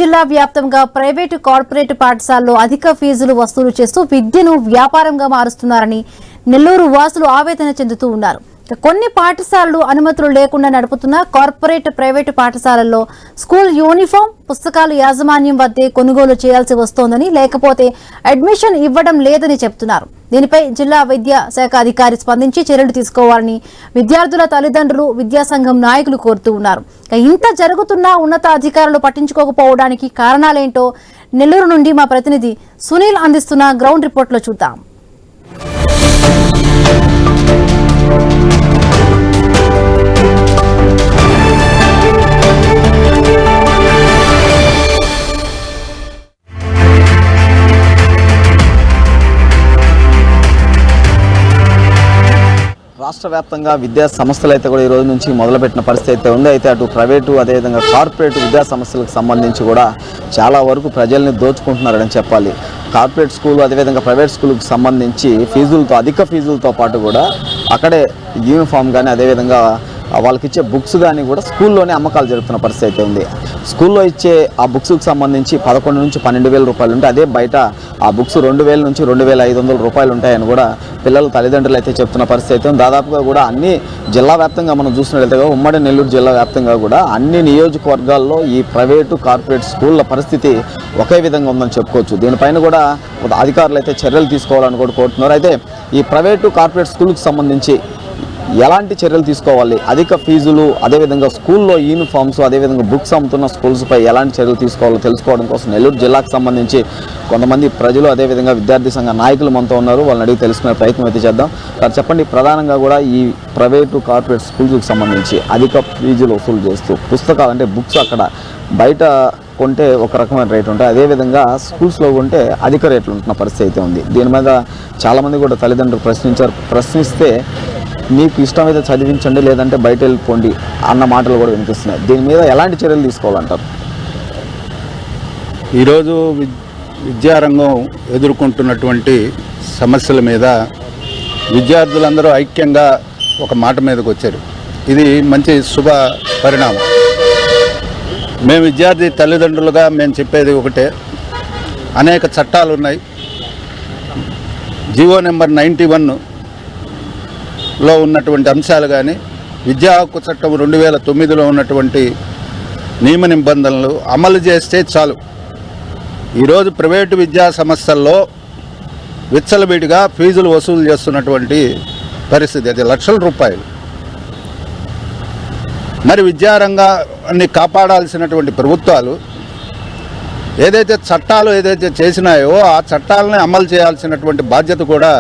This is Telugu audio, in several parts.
జిల్లా వ్యాప్తంగా ప్రైవేటు కార్పొరేట్ పాఠశాలల్లో అధిక ఫీజులు వసూలు చేస్తూ విద్యను వ్యాపారంగా మారుస్తున్నారని నెల్లూరు వాసులు ఆవేదన చెందుతూ ఉన్నారు. కొన్ని పాఠశాలలు అనుమతులు లేకుండా నడుపుతున్న కార్పొరేట్ ప్రైవేటు పాఠశాలల్లో స్కూల్ యూనిఫామ్, పుస్తకాలు యాజమాన్యం వద్దే కొనుగోలు చేయాల్సి వస్తోందని, లేకపోతే అడ్మిషన్ ఇవ్వడం లేదని చెబుతున్నారు. దీనిపై జిల్లా విద్యా శాఖ అధికారి స్పందించి చర్యలు తీసుకోవాలని విద్యార్థుల తల్లిదండ్రులు, విద్యాసంఘం నాయకులు కోరుతూ ఉన్నారు. ఇంత జరుగుతున్నా ఉన్నతాధికారులు పట్టించుకోకపోవడానికి కారణాలేంటో నెల్లూరు నుండి మా ప్రతినిధి సునీల్ అందిస్తున్న గ్రౌండ్ రిపోర్ట్లో చూద్దాం. రాష్ట్ర వ్యాప్తంగా విద్యా సంస్థలు అయితే కూడా ఈ రోజు నుంచి మొదలుపెట్టిన పరిస్థితి అయితే ఉంది. అయితే అటు ప్రైవేటు అదేవిధంగా కార్పొరేట్ విద్యా సంస్థలకు సంబంధించి కూడా చాలా వరకు ప్రజల్ని దోచుకుంటున్నారని చెప్పాలి. కార్పొరేట్ స్కూల్ అదేవిధంగా ప్రైవేట్ స్కూల్కి సంబంధించి అధిక ఫీజులతో పాటు కూడా అక్కడే యూనిఫామ్ కానీ అదేవిధంగా వాళ్ళకి ఇచ్చే బుక్స్ కానీ కూడా స్కూల్లోనే అమ్మకాలు జరుగుతున్న పరిస్థితి అయితే ఉంది. స్కూల్లో ఇచ్చే ఆ బుక్స్కి సంబంధించి 11 నుంచి 12,000 రూపాయలు ఉంటాయి. అదే బయట ఆ బుక్స్ 2,000 నుంచి 2,500 రూపాయలు ఉంటాయని కూడా పిల్లల తల్లిదండ్రులు అయితే చెప్తున్న పరిస్థితి అయితే ఉంది. దాదాపుగా కూడా అన్ని జిల్లా వ్యాప్తంగా మనం చూసినట్లయితే ఉమ్మడి నెల్లూరు జిల్లా వ్యాప్తంగా కూడా అన్ని నియోజకవర్గాల్లో ఈ ప్రైవేటు కార్పొరేట్ స్కూళ్ళ పరిస్థితి ఒకే విధంగా ఉందని చెప్పుకోవచ్చు. దీనిపైన కూడా అధికారులు అయితే చర్యలు తీసుకోవాలని కూడా కోరుతున్నారు. అయితే ఈ ప్రైవేటు కార్పొరేట్ స్కూల్కి సంబంధించి ఎలాంటి చర్యలు తీసుకోవాలి, అధిక ఫీజులు అదేవిధంగా స్కూల్లో యూనిఫామ్స్ అదేవిధంగా బుక్స్ అమ్ముతున్న స్కూల్స్పై ఎలాంటి చర్యలు తీసుకోవాలో తెలుసుకోవడం కోసం నెల్లూరు జిల్లాకు సంబంధించి కొంతమంది ప్రజలు అదేవిధంగా విద్యార్థి సంఘ నాయకులు మనతో ఉన్నారు. వాళ్ళని అడిగి తెలుసుకునే ప్రయత్నం అయితే చేద్దాం. చెప్పండి, ప్రధానంగా కూడా ఈ ప్రైవేటు కార్పొరేట్ స్కూల్స్కి సంబంధించి అధిక ఫీజులు వసూలు చేస్తూ పుస్తకాలు అంటే బుక్స్ అక్కడ బయట కొంటే ఒక రకమైన రేటు ఉంటాయి, అదేవిధంగా స్కూల్స్లో కొంటే అధిక రేట్లు ఉంటున్న పరిస్థితి అయితే ఉంది. దీని మీద చాలామంది కూడా తల్లిదండ్రులు ప్రశ్నిస్తే మీకు ఇష్టమైతే చదివించండి లేదంటే బయట వెళ్ళిపోండి అన్న మాటలు కూడా వినిపిస్తున్నాయి. దీని మీద ఎలాంటి చర్యలు తీసుకోవాలంటారు? ఈరోజు విద్యారంగం ఎదుర్కొంటున్నటువంటి సమస్యల మీద విద్యార్థులందరూ ఐక్యంగా ఒక మాట మీదకి వచ్చారు. ఇది మంచి శుభ పరిణామం. మేము విద్యార్థి తల్లిదండ్రులుగా మేము చెప్పేది ఒకటే, అనేక చట్టాలు ఉన్నాయి. జీవో నెంబర్ 91లో ఉన్నటువంటి అంశాలు కానీ, విద్యా హక్కు చట్టం 2009లో ఉన్నటువంటి నియమ నిబంధనలు అమలు చేస్తే చాలు. ఈరోజు ప్రైవేటు విద్యా సంస్థల్లో విచ్చలవిడిగా ఫీజులు వసూలు చేస్తున్నటువంటి పరిస్థితి, అది లక్షల రూపాయలు. మరి విద్యారంగాన్ని కాపాడాల్సినటువంటి ప్రభుత్వాలు ఏదైతే చట్టాలు చేసినాయో ఆ చట్టాలని అమలు చేయాల్సినటువంటి బాధ్యత కూడా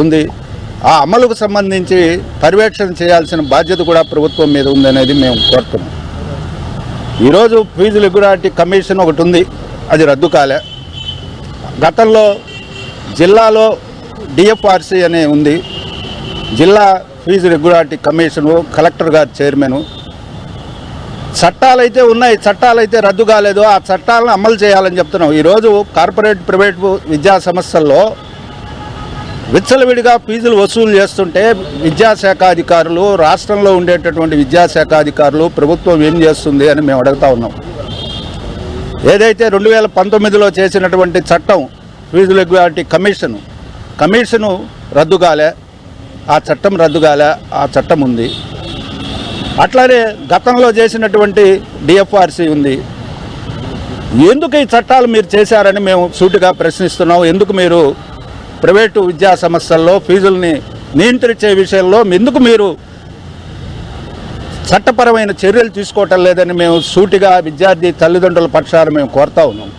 ఉంది. ఆ అమలుకు సంబంధించి పర్యవేక్షణ చేయాల్సిన బాధ్యత కూడా ప్రభుత్వం మీద ఉందనేది మేము కోరుతున్నాం. ఈరోజు ఫీజు రెగ్యులేటరీ కమిషన్ ఒకటి ఉంది, అది రద్దు కాలే. గతంలో జిల్లాలో డిఎఫ్ఆర్సి అనే ఉంది, జిల్లా ఫీజు రెగ్యులేటరీ కమిషను, కలెక్టర్ గారు చైర్మను. చట్టాలైతే ఉన్నాయి, చట్టాలైతే రద్దు కాలేదు. ఆ చట్టాలను అమలు చేయాలని చెప్తున్నాం. ఈరోజు కార్పొరేట్ ప్రైవేట్ విద్యా సంస్థల్లో విచ్చలవిడిగా ఫీజులు వసూలు చేస్తుంటే విద్యాశాఖ అధికారులు, రాష్ట్రంలో ఉండేటటువంటి విద్యాశాఖ అధికారులు, ప్రభుత్వం ఏం చేస్తుంది అని మేము అడుగుతా ఉన్నాం. ఏదైతే 2019లో చేసినటువంటి చట్టం ఫీజు రెగ్యులేటరీ కమిషను రద్దు కాలే, ఆ చట్టం రద్దు కాలే, ఆ చట్టం ఉంది. అట్లానే గతంలో చేసినటువంటి డిఎఫ్ఆర్సి ఉంది. ఎందుకు ఈ చట్టాలు మీరు చేశారని మేము సూటిగా ప్రశ్నిస్తున్నాం. ఎందుకు మీరు ప్రైవేటు విద్యా సంస్థల్లో ఫీజుల్ని నియంత్రించే విషయంలో ఎందుకు మీరు చట్టపరమైన చర్యలు తీసుకోవటం లేదని మేము సూటిగా విద్యార్థి తల్లిదండ్రుల పక్షాన మేము కోరుతా ఉన్నాం.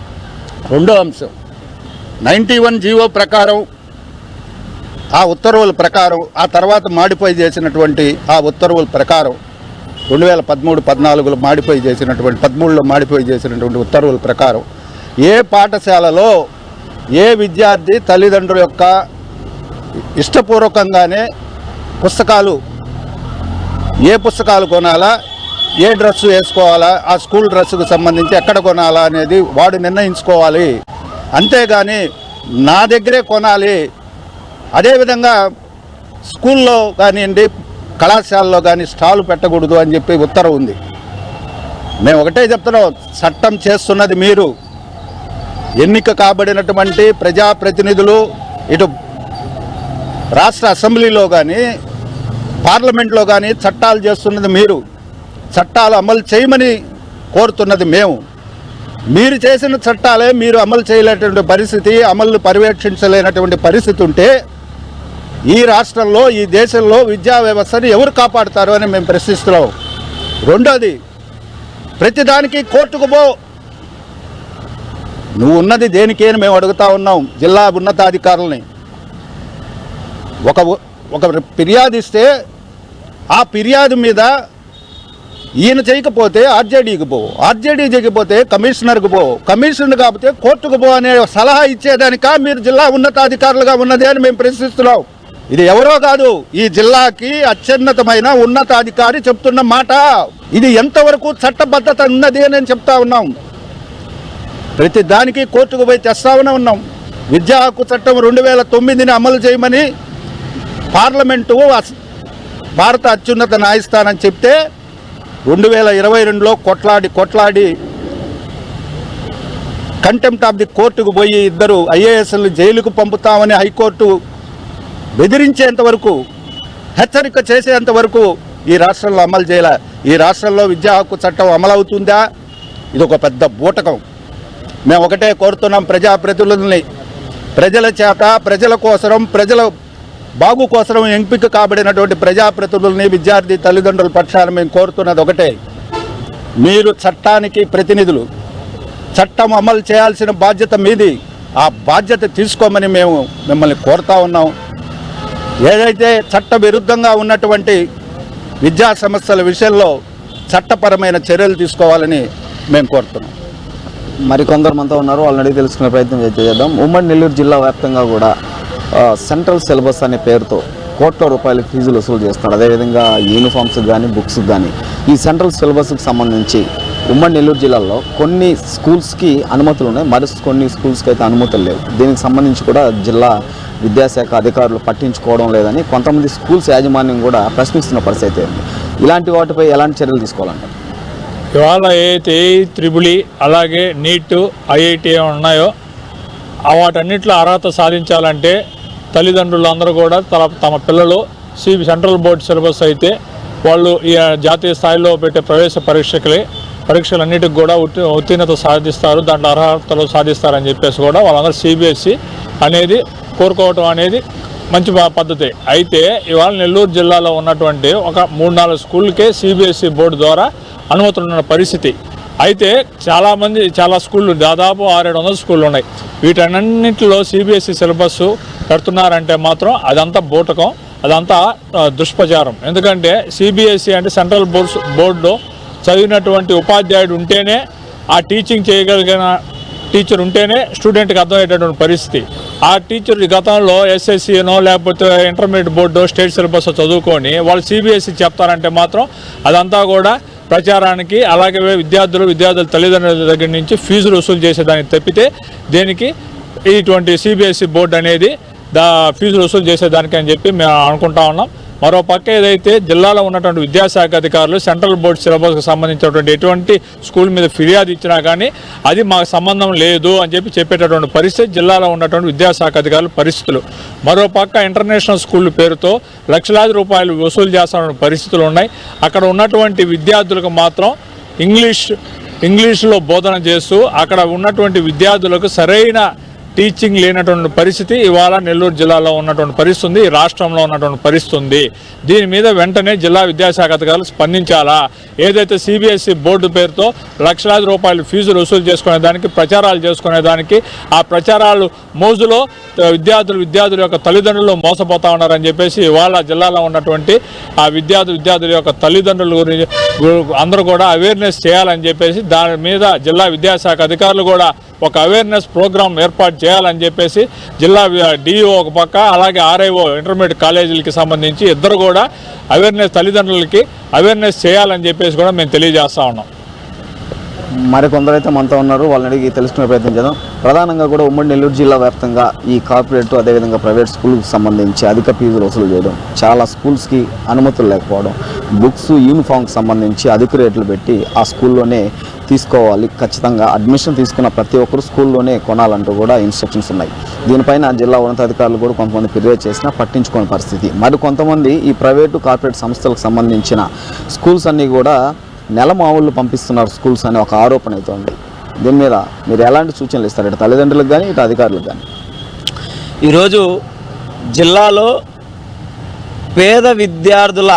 రెండో అంశం, 91 జీవో ప్రకారం, ఆ ఉత్తర్వుల ప్రకారం, ఆ తర్వాత మాడిఫై చేసినటువంటి ఆ ఉత్తర్వుల ప్రకారం 2013-14లో మాడిఫై చేసినటువంటి 13లో మాడిఫై చేసినటువంటి ఉత్తర్వుల ప్రకారం ఏ పాఠశాలలో ఏ విద్యార్థి తల్లిదండ్రుల యొక్క ఇష్టపూర్వకంగానే ఏ పుస్తకాలు కొనాలా, ఏ డ్రెస్సు వేసుకోవాలా, ఆ స్కూల్ డ్రెస్సుకు సంబంధించి ఎక్కడ కొనాలా అనేది వాడు నిర్ణయించుకోవాలి. అంతేగాని నా దగ్గరే కొనాలి, అదేవిధంగా స్కూల్లో కానివ్వండి కళాశాలలో కానీ స్టాల్ పెట్టకూడదు అని చెప్పి ఉత్తర్వు ఉంది. మేము ఒకటే చెప్తున్నాం, చట్టం చేస్తున్నది మీరు. ఎన్నిక కాబడినటువంటి ప్రజాప్రతినిధులు ఇటు రాష్ట్ర అసెంబ్లీలో కానీ పార్లమెంట్లో కానీ చట్టాలు చేస్తున్నది మీరు. చట్టాలు అమలు చేయమని కోరుతున్నది మేము. మీరు చేసిన చట్టాలే మీరు అమలు చేయలేనటువంటి పరిస్థితి, అమలు పర్యవేక్షించలేనటువంటి పరిస్థితి ఉంటే ఈ రాష్ట్రంలో, ఈ దేశంలో విద్యా వ్యవస్థను ఎవరు కాపాడుతారు అని మేము ప్రశ్నిస్తున్నాం. రెండోది, ప్రతిదానికి కోర్టుకు పో. నువ్వు ఉన్నది దేనికి అని మేము అడుగుతా ఉన్నాం జిల్లా ఉన్నతాధికారులని. ఒక ఫిర్యాదు ఇస్తే ఆ ఫిర్యాదు మీద ఈయన చేయకపోతే ఆర్జేడీకి పో, ఆర్జేడీ చేయకపోతే కమిషనర్కి పో, కమిషనర్ కాకపోతే కోర్టుకు పో అనే సలహా ఇచ్చేదానికా మీరు జిల్లా ఉన్నతాధికారులుగా ఉన్నది అని మేము ప్రశ్నిస్తున్నాం. ఇది ఎవరో కాదు, ఈ జిల్లాకి అత్యున్నతమైన ఉన్నతాధికారి చెప్తున్న మాట. ఇది ఎంతవరకు చట్టబద్ధత ఉన్నది అని నేను చెప్తా ఉన్నాం. ప్రతి దానికి కోర్టుకు పోయి తెస్తామని ఉన్నాం. విద్యా హక్కు చట్టం 2009ని అమలు చేయమని పార్లమెంటు భారత అత్యున్నత న్యాయస్థానం చెప్తే 2022లో కొట్లాడి కంటెంప్ట్ ఆఫ్ ది కోర్టుకు పోయి ఇద్దరు ఐఏఎస్లు జైలుకు పంపుతామని హైకోర్టు బెదిరించేంత వరకు, హెచ్చరిక చేసేంత వరకు ఈ రాష్ట్రంలో అమలు చేయాల. ఈ రాష్ట్రంలో విద్యా హక్కు చట్టం అమలవుతుందా? ఇది ఒక పెద్ద బూటకం. మేము ఒకటే కోరుతున్నాం ప్రజాప్రతినిధుల్ని, ప్రజల చేత, ప్రజల కోసరం, ప్రజల బాగు కోసం ఎంపిక కాబడినటువంటి ప్రజాప్రతినిధుల్ని, విద్యార్థి తల్లిదండ్రుల పక్షాన మేము కోరుతున్నది ఒకటే, మీరు చట్టానికి ప్రతినిధులు, చట్టం అమలు చేయాల్సిన బాధ్యత మీది. ఆ బాధ్యత తీసుకోమని మేము మిమ్మల్ని కోరుతా ఉన్నాం. ఏదైతే చట్ట విరుద్ధంగా ఉన్నటువంటి విద్యా సంస్థల విషయంలో చట్టపరమైన చర్యలు తీసుకోవాలని మేము కోరుతున్నాం. మరికొందరు మనతో ఉన్నారు, వాళ్ళని అడిగి తెలుసుకునే ప్రయత్నం చేద్దాం. ఉమ్మడి నెల్లూరు జిల్లా వ్యాప్తంగా కూడా సెంట్రల్ సిలబస్ అనే పేరుతో కోట్ల రూపాయల ఫీజులు వసూలు చేస్తున్నారు. అదేవిధంగా యూనిఫామ్స్కి కానీ బుక్స్కి కానీ. ఈ సెంట్రల్ సిలబస్కి సంబంధించి ఉమ్మడి నెల్లూరు జిల్లాలో కొన్ని స్కూల్స్కి అనుమతులు ఉన్నాయి, మరి కొన్ని స్కూల్స్కి అయితే అనుమతులు లేవు. దీనికి సంబంధించి కూడా జిల్లా విద్యాశాఖ అధికారులు పట్టించుకోవడం లేదని కొంతమంది స్కూల్స్ యాజమాన్యం కూడా ప్రశ్నిస్తున్న పరిస్థితి ఉంది. ఇలాంటి వాటిపై ఎలాంటి చర్యలు తీసుకోవాలంటారు? ఇవాళ ఏదైతే త్రిబులి, అలాగే నీట్, ఐఐటి ఉన్నాయో వాటన్నిటిలో అర్హత సాధించాలంటే తల్లిదండ్రులు అందరూ కూడా తమ పిల్లలు సెంట్రల్ బోర్డు సిలబస్ అయితే వాళ్ళు ఈ జాతీయ స్థాయిలో పెట్టే ప్రవేశ పరీక్షలన్నిటికి కూడా ఉత్తీర్ణత సాధిస్తారు, దాంట్లో అర్హతలు సాధిస్తారని చెప్పేసి కూడా వాళ్ళందరూ సిబిఎస్ఈ అనేది కోరుకోవటం అనేది మంచి పద్ధతి. అయితే ఇవాళ నెల్లూరు జిల్లాలో ఉన్నటువంటి ఒక 3-4 స్కూళ్ళకే సిబిఎస్ఈ బోర్డు ద్వారా అనుమతులు ఉన్న పరిస్థితి. అయితే చాలా స్కూళ్ళు, దాదాపు 600-700 స్కూళ్ళు ఉన్నాయి. వీటన్నింటిలో సిబిఎస్ఈ సిలబస్ పెడుతున్నారంటే మాత్రం అదంతా బూటకం, అదంతా దుష్ప్రచారం. ఎందుకంటే సిబిఎస్ఈ అంటే సెంట్రల్ బోర్డులో చదివినటువంటి ఉపాధ్యాయుడు ఉంటేనే, ఆ టీచింగ్ చేయగలిగిన టీచర్ ఉంటేనే స్టూడెంట్కి అర్థమయ్యేటటువంటి పరిస్థితి. ఆ టీచర్ గతంలో ఎస్ఎస్సీనో లేకపోతే ఇంటర్మీడియట్ బోర్డు స్టేట్ సిలబస్ చదువుకొని వాళ్ళు సిబిఎస్ఈ చెప్తారంటే మాత్రం అదంతా కూడా ప్రచారానికి, అలాగే విద్యార్థుల తల్లిదండ్రుల దగ్గర నుంచి ఫీజులు వసూలు చేసేదానికి తప్పితే దేనికి ఇటువంటి సిబిఎస్ఈ బోర్డు అనేది ఫీజులు వసూలు చేసేదానికి అని చెప్పి మేము అనుకుంటా ఉన్నాం. మరో పక్క ఏదైతే జిల్లాలో ఉన్నటువంటి విద్యాశాఖ అధికారులు సెంట్రల్ బోర్డు సిలబస్కి సంబంధించినటువంటి ఎటువంటి స్కూల్ మీద ఫిర్యాదు ఇచ్చినా కానీ అది మాకు సంబంధం లేదు అని చెప్పేటటువంటి పరిస్థితి జిల్లాలో ఉన్నటువంటి విద్యాశాఖ అధికారుల పరిస్థితులు. మరో పక్క ఇంటర్నేషనల్ స్కూల్ పేరుతో లక్షలాది రూపాయలు వసూలు చేస్తున్న పరిస్థితులు ఉన్నాయి. అక్కడ ఉన్నటువంటి విద్యార్థులకు మాత్రం ఇంగ్లీష్లో బోధన చేస్తూ అక్కడ ఉన్నటువంటి విద్యార్థులకు సరైన టీచింగ్ లేనటువంటి పరిస్థితి ఇవాళ నెల్లూరు జిల్లాలో ఉన్నటువంటి పరిస్థితి ఉంది, ఈ రాష్ట్రంలో ఉన్నటువంటి పరిస్థితి ఉంది. దీని మీద వెంటనే జిల్లా విద్యాశాఖ అధికారులు స్పందించాలా. ఏదైతే సిబిఎస్ఈ బోర్డు పేరుతో లక్షలాది రూపాయలు ఫీజులు వసూలు చేసుకునేదానికి, ప్రచారాలు చేసుకునేదానికి, ఆ ప్రచారాలు మోజులో విద్యార్థుల యొక్క తల్లిదండ్రులు మోసపోతా ఉన్నారని చెప్పేసి ఇవాళ జిల్లాలో ఉన్నటువంటి ఆ విద్యార్థుల యొక్క తల్లిదండ్రుల గురించి అందరూ కూడా అవేర్నెస్ చేయాలని చెప్పేసి దాని మీద జిల్లా విద్యాశాఖ అధికారులు కూడా ఒక అవేర్నెస్ ప్రోగ్రాం ఏర్పాటు చేయాలని చెప్పేసి జిల్లా డిఈఓ ఒక పక్క, అలాగే ఆర్ఐఓ ఇంటర్మీడియట్ కాలేజీలకి సంబంధించి ఇద్దరు కూడా తల్లిదండ్రులకి అవేర్నెస్ చేయాలని చెప్పేసి కూడా మేము తెలియజేస్తా ఉన్నాం. మరికొందరైతే మనతో ఉన్నారు, వాళ్ళని అడిగి తెలుసుకునే ప్రయత్నం చేద్దాం. ప్రధానంగా కూడా ఉమ్మడి నెల్లూరు జిల్లా వ్యాప్తంగా ఈ కార్పొరేట్ అదేవిధంగా ప్రైవేట్ స్కూల్కి సంబంధించి అధిక ఫీజులు వసూలు చేయడం, చాలా స్కూల్స్కి అనుమతులు లేకపోవడం, బుక్స్ యూనిఫామ్కి సంబంధించి అధిక రేట్లు పెట్టి ఆ స్కూల్లోనే తీసుకోవాలి, ఖచ్చితంగా అడ్మిషన్ తీసుకున్న ప్రతి ఒక్కరు స్కూల్లోనే కొనాలంటూ కూడా ఇన్స్ట్రక్షన్స్ ఉన్నాయి. దీనిపైన జిల్లా ఉన్నతాధికారులు కూడా కొంతమంది ఫిర్యాదు చేసినా పట్టించుకోని పరిస్థితి. మరి కొంతమంది ఈ ప్రైవేటు కార్పొరేట్ సంస్థలకు సంబంధించిన స్కూల్స్ అన్నీ కూడా నెల మామూలు పంపిస్తున్నారు స్కూల్స్ అనే ఒక ఆరోపణ అయితే ఉంది. దీని మీద మీరు ఎలాంటి సూచనలు ఇస్తారు, ఇటు తల్లిదండ్రులకు కానీ ఇటు అధికారులకు కానీ? ఈరోజు జిల్లాలో పేద విద్యార్థుల